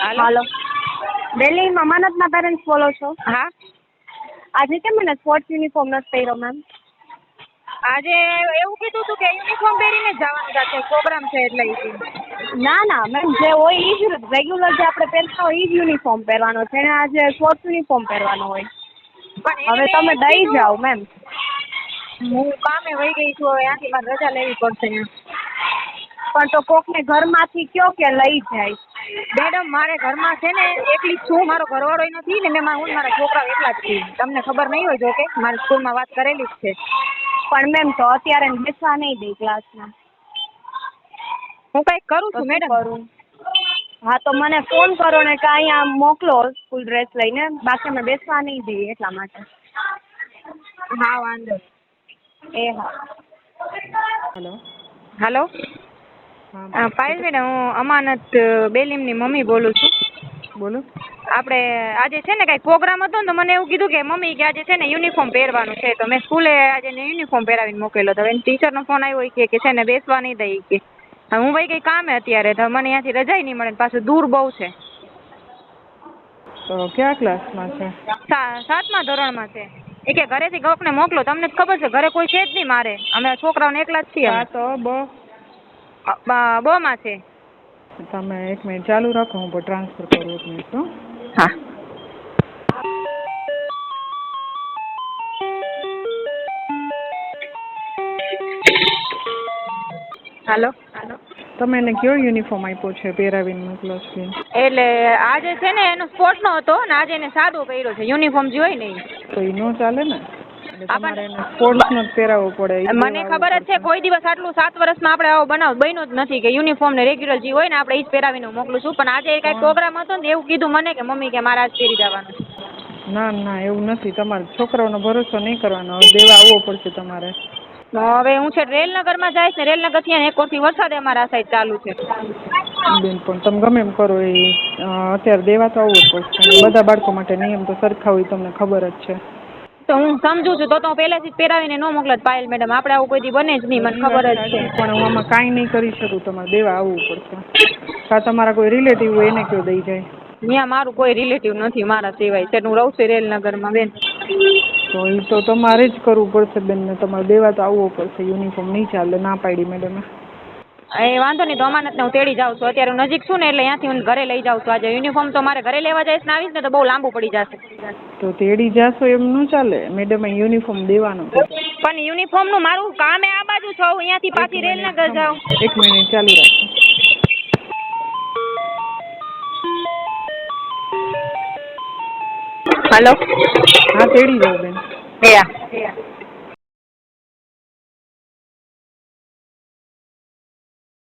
હાલો. Delhi અમાનતના parents બોલો છો? હા. આજે કેમ મને સ્પોર્ટ્સ યુનિફોર્મ નથી પહેર્યો મેમ? આજે એવું કીધું હતું કે યુનિફોર્મ પહેરીને જ જવાનું છે, પ્રોગ્રામ છે એટલે ના મેમ, જે હોય એ જ રેગ્યુલર જે આપણે પહેરતા હોય એ જ યુનિફોર્મ પહેરવાનો છે. એને આજે સ્પોર્ટ્સ યુનિફોર્મ પહેરવાનો હોય. પણ એને હવે મેં તમે એમ દઈ કીધું, જાઓ મેમ. હું કામે વહી ગઈ છું, હવે ત્યાંથી મારે રજા લેવી પડશે અહીંયા. પણ તો કોકને ઘરમાંથી કયો કે લઈ જાય. મેડમ મારે ઘરમાં છે ને એકલી જ છું, મારો ઘરવાળો નથી ને, હું મારા છોકરાઓ એકલા જ છીએ. તમને ખબર નહીં હોય જો કે મારી સ્કૂલમાં વાત કરેલી જ છે. પણ મેમ તો અત્યારે બેસવા નહીં દે ક્લાસમાં. હું કંઈક કરું તો છું શું મેડમ. કરું? હા તો મને ફોન કરો ને કે અહીંયા મોકલો સ્કૂલ ડ્રેસ લઈને, બાકી અમે બેસવા નહીં દઈએ એટલા માટે. હા વાંધો એ હા. હલો. હાલો. હા પાયલ મેડમ, હું અમાનત બેલીમની મમ્મી બોલું છું. બોલો. આપણે આજે છે ને કંઈક પ્રોગ્રામ હતો ને, તો મને એવું કીધું કે મમ્મી કે આજે છે ને યુનિફોર્મ પહેરવાનું છે, તો મેં સ્કૂલે આજે યુનિફોર્મ પહેરાવીને મોકલેલો. તો એને ટીચરનો ફોન આવ્યો કે છે ને બેસવા નહીં દઈ કે. હું ભાઈ કંઈ કામે અત્યારે, તો મને ત્યાંથી રજાઈ નહીં મળે, પાછું દૂર બહુ છે. તો કયા ક્લાસમાં છે? 7મા ધોરણમાં છે. એ કે ઘરેથી કોકને મોકલો. તમને જ ખબર છે ઘરે કોઈ છે જ નહીં મારે, અમે છોકરાઓને એકલા જ છીએ. 7 બમાં છે. તમે 1 મિનિટ ચાલુ રાખો, હું ટ્રાન્સફર કરું 1 મિનિટ. હા. હાલો. તમે એને કયો યુનિફોર્મ આપ્યો છે પહેરાવીને મોકલો છો? એટલે આજે છે ને એનો સ્પોર્ટ્સનો હતો ને, આજે એને સાદો પહેર્યો છે, યુનિફોર્મ જે હોય ને એ. તો એ ન ચાલે ને, તમારે એને સ્પોર્ટ્સનો જ પહેરાવવો પડે. મને ખબર જ છે, કોઈ દિવસ આટલું 7 વર્ષમાં આપણે આવો બનાવ બન્યો જ નથી કે યુનિફોર્મ ને રેગ્યુલર જે હોય ને આપણે એ જ પહેરાવીને મોકલું છું. પણ આજે કંઈક પ્રોગ્રામ હતો ને, એવું કીધું મને કે મમ્મી કે મારે આજ પહેરી જવાનું છે. ના એવું નથી, તમારે છોકરાઓનો ભરોસો નહીં કરવાનો, દેવા આવવો પડશે તમારે. હવે હું છે રેલનગરમાં જઈશ ને, રેલનગરથી એક કોરથી વરસાદ અમારા સાઈડ ચાલુ છે. બેન પણ તમે ગમે એમ કરો, એ અત્યારે દેવા તો આવવું જ પડશે. બધા બાળકો માટે નિયમ તો સરખા હોય, તમને ખબર જ છે. તો હું સમજુ છું, તો હું પહેલેથી જ પહેરાવીને ન મોકલત પાયલ મેડમ. આપણે આવું કોઈ દી બને જ નહીં, મને ખબર જ છે. પણ હું આમાં કાંઈ નહીં કરી શકું, તમારે દેવા આવવું પડશે. કાં તમારા કોઈ રિલેટિવ હોય એને કયો દઈ જાય. ત્યાં મારું કોઈ રિલેટિવ નથી મારા સિવાય છે, હું રહું છું રેલનગરમાં બેન. તો એ તો તમારે જ કરવું પડશે બેન ને, તમારે દેવા તો આવવો પડશે. યુનિફોર્મ નહીં ચાલે, ના પાડી મેડમે. એ વાંધો નહીં, તો અમાનતને હું તેડી જાઉં છું. અત્યારે હું નજીક છું ને, એટલે ત્યાંથી હું ઘરે લઈ જાઉં છું. આજે યુનિફોર્મ તો મારે ઘરે લેવા જઈશ ને આવીશ ને તો બહુ લાંબુ પડી જશે. તો તેડી જાશો એમ ન ચાલે, મેડમે યુનિફોર્મ દેવાનો છે. પણ યુનિફોર્મનું મારું કામ આ બાજુ છો, અહીંયાથી પાછી રેલનગર જાઉં. 1 મિનિટ ચાલુ રાખો. હાલો. હા તેડી જાઓ બેન.